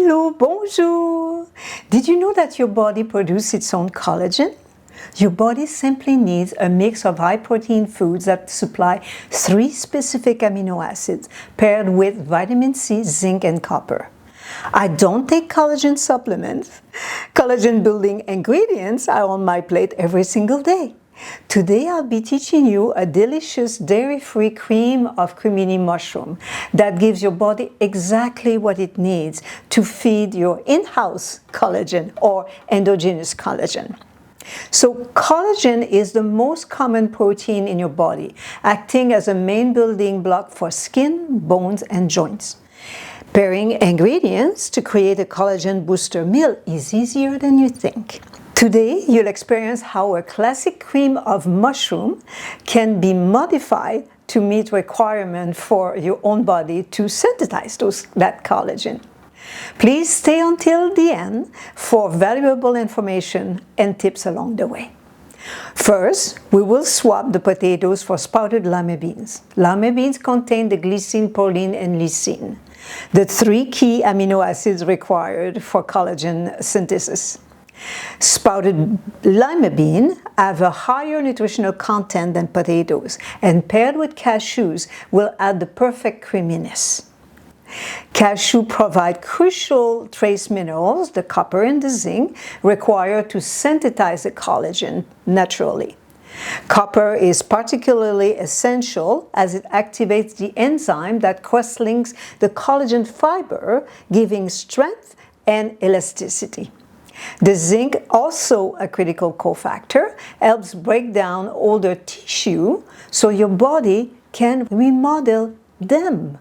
Hello, bonjour! Did you know that your body produces its own collagen? Your body simply needs a mix of high-protein foods that supply 3 specific amino acids paired with vitamin C, zinc, and copper. I don't take collagen supplements. Collagen-building ingredients are on my plate every single day. Today I'll be teaching you a delicious dairy-free cream of cremini mushroom that gives your body exactly what it needs to feed your in-house collagen or endogenous collagen. So collagen is the most common protein in your body, acting as a main building block for skin, bones, and joints. Pairing ingredients to create a collagen booster meal is easier than you think. Today, you'll experience how a classic cream of mushroom can be modified to meet requirements for your own body to synthesize that collagen. Please stay until the end for valuable information and tips along the way. First, we will swap the potatoes for sprouted lima beans. Lima beans contain the glycine, proline, and lysine, the 3 key amino acids required for collagen synthesis. Sprouted lima beans have a higher nutritional content than potatoes, and paired with cashews will add the perfect creaminess. Cashew provide crucial trace minerals, the copper and the zinc, required to synthesize the collagen naturally. Copper is particularly essential as it activates the enzyme that cross-links the collagen fiber, giving strength and elasticity. The zinc, also a critical cofactor, helps break down older tissue so your body can remodel them.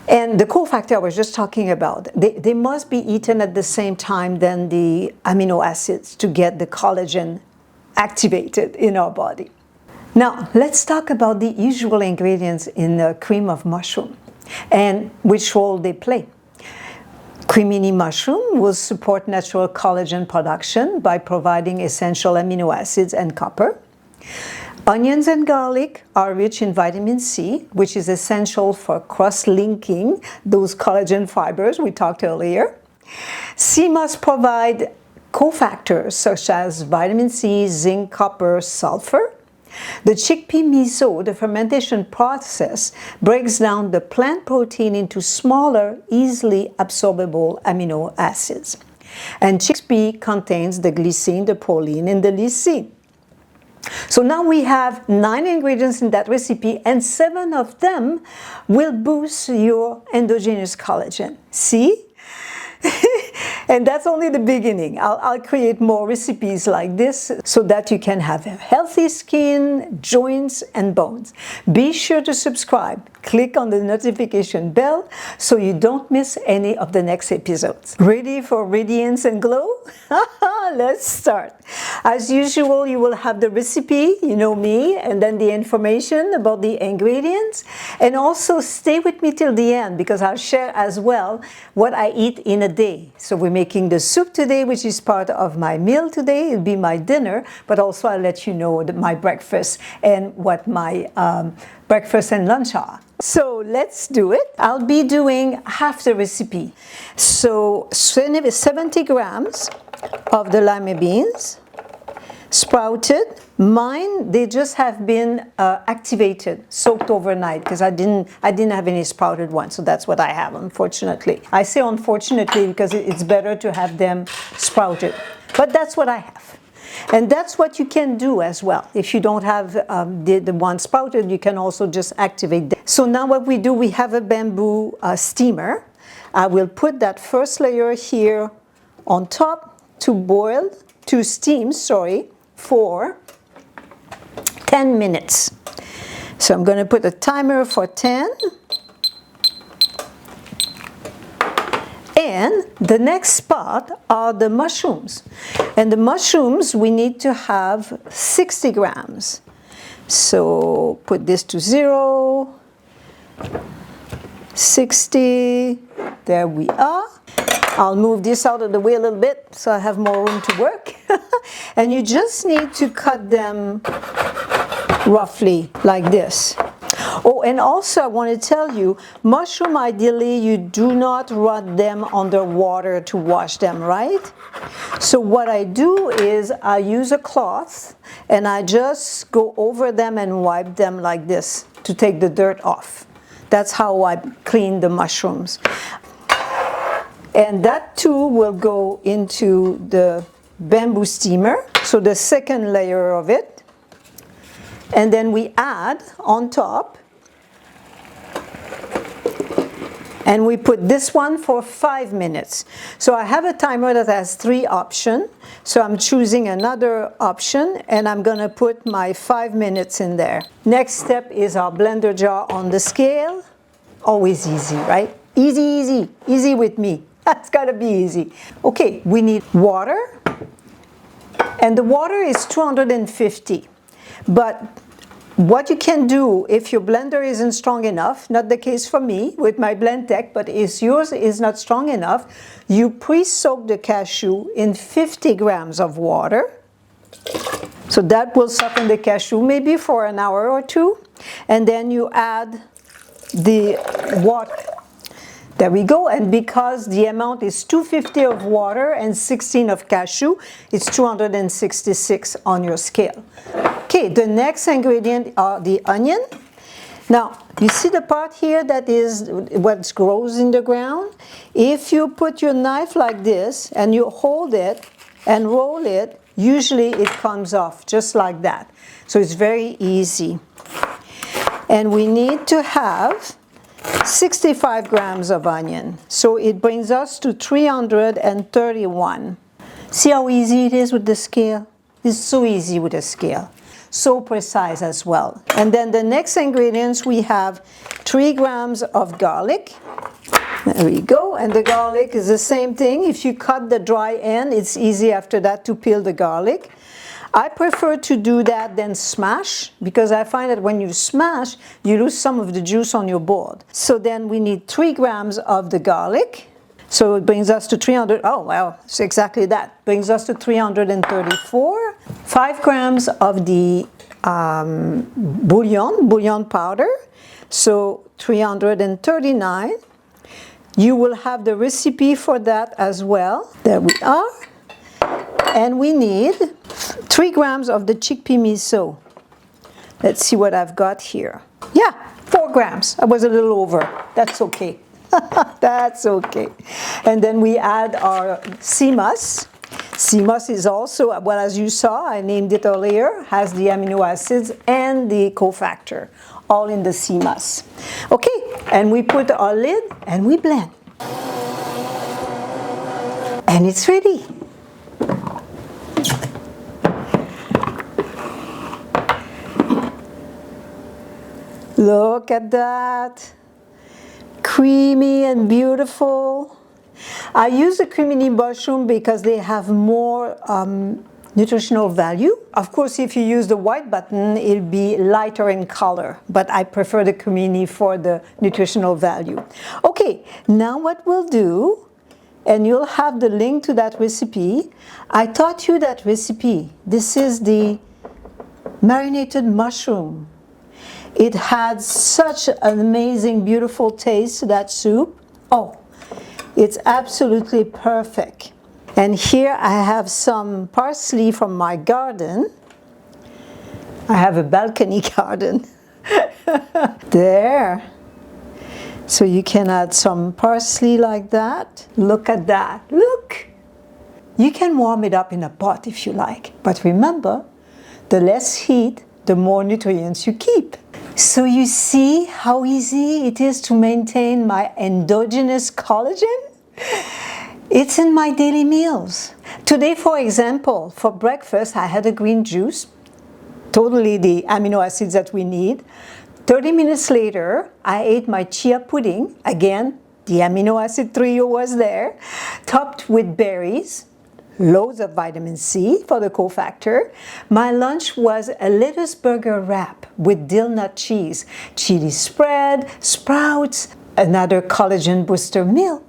And the cofactor I was just talking about, they must be eaten at the same time than the amino acids to get the collagen activated in our body. Now, let's talk about the usual ingredients in the cream of mushroom and which role they play. Cremini mushroom will support natural collagen production by providing essential amino acids and copper. Onions and garlic are rich in vitamin C, which is essential for cross-linking those collagen fibers we talked earlier. C must provide cofactors such as vitamin C, zinc, copper, sulfur. The chickpea miso, the fermentation process, breaks down the plant protein into smaller, easily absorbable amino acids. And chickpea contains the glycine, the proline, and the lysine. So now we have 9 ingredients in that recipe, and 7 of them will boost your endogenous collagen. See? And that's only the beginning. I'll create more recipes like this so that you can have a healthy skin, joints, and bones. Be sure to subscribe. Click on the notification bell so you don't miss any of the next episodes. Ready for radiance and glow? Let's start. As usual, you will have the recipe, you know me, and then the information about the ingredients. And also stay with me till the end because I'll share as well what I eat in a day. So we're making the soup today, which is part of my meal today. It'll be my dinner, but also I'll let you know my breakfast and what my breakfast and lunch are. So let's do it. I'll be doing half the recipe. So 70 grams of the lima beans, sprouted. Mine, they just have been activated, soaked overnight, because I didn't have any sprouted ones, so that's what I have, unfortunately. I say unfortunately because it's better to have them sprouted, but that's what I have. And that's what you can do as well. If you don't have the one sprouted, you can also just activate them. So now what we do, we have a bamboo steamer. I will put that first layer here on top to steam, for 10 minutes. So I'm going to put a timer for 10. And the next part are the mushrooms. And the mushrooms, we need to have 60 grams. So put this to 0, 60, there we are. I'll move this out of the way a little bit so I have more room to work. And you just need to cut them roughly like this. Oh, and also I want to tell you, mushroom, ideally, you do not run them under water to wash them, right? So what I do is I use a cloth and I just go over them and wipe them like this to take the dirt off. That's how I clean the mushrooms. And that too will go into the bamboo steamer, so the second layer of it. And then we add on top, and we put this one for 5 minutes. So I have a timer that has 3 options. So I'm choosing another option and I'm gonna put my 5 minutes in there. Next step is our blender jar on the scale. Always easy, right? Easy, easy, easy with me. That's gotta be easy. Okay, we need water. And the water is 250. But what you can do if your blender isn't strong enough, not the case for me with my Blendtec, but if yours is not strong enough, you pre-soak the cashew in 50 grams of water. So that will soften the cashew maybe for an hour or 2. And then you add the water. There we go, and because the amount is 250 of water and 16 of cashew, it's 266 on your scale. Okay, the next ingredient are the onion. Now, you see the part here that is what grows in the ground? If you put your knife like this and you hold it and roll it, usually it comes off just like that. So it's very easy. And we need to have 65 grams of onion. So it brings us to 331. See how easy it is with the scale? It's so easy with a scale. So precise as well. And then the next ingredients, we have 3 grams of garlic. There we go. And the garlic is the same thing. If you cut the dry end, it's easy after that to peel the garlic. I prefer to do that than smash, because I find that when you smash, you lose some of the juice on your board. So then we need 3 grams of the garlic. So it brings us to 300, oh well, it's exactly that. Brings us to 334. 5 grams of the bouillon powder, so 339. You will have the recipe for that as well. There we are. And we need 3 grams of the chickpea miso. Let's see what I've got here. Yeah, 4 grams. I was a little over. That's okay. That's okay. And then we add our 𝗵موس. 𝗵موس is also, well, as you saw, I named it earlier, has the amino acids and the cofactor, all in the 𝗵موس. Okay, and we put our lid and we blend. And it's ready. Look at that. Creamy and beautiful. I use the cremini mushroom because they have more nutritional value. Of course, if you use the white button, it'll be lighter in color, but I prefer the cremini for the nutritional value. Okay, now what we'll do, and you'll have the link to that recipe. I taught you that recipe. This is the marinated mushroom. It had such an amazing, beautiful taste to that soup. Oh, it's absolutely perfect. And here I have some parsley from my garden. I have a balcony garden. There. So you can add some parsley like that. Look at that. Look! You can warm it up in a pot if you like. But remember, the less heat, the more nutrients you keep. So you see how easy it is to maintain my endogenous collagen? It's in my daily meals. Today, for example, for breakfast, I had a green juice, totally the amino acids that we need. 30 minutes later, I ate my chia pudding. Again, the amino acid trio was there, topped with berries. Loads of vitamin C for the cofactor. My lunch was a lettuce burger wrap with dill nut cheese, chili spread, sprouts, another collagen booster meal.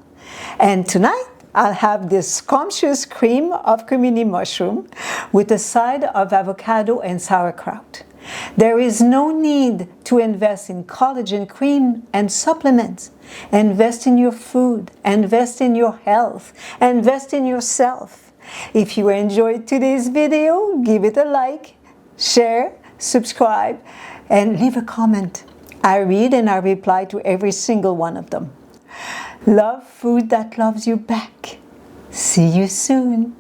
And tonight, I'll have this scrumptious cream of cremini mushroom with a side of avocado and sauerkraut. There is no need to invest in collagen cream and supplements. Invest in your food, invest in your health, invest in yourself. If you enjoyed today's video, give it a like, share, subscribe, and leave a comment. I read and I reply to every single one of them. Love food that loves you back. See you soon.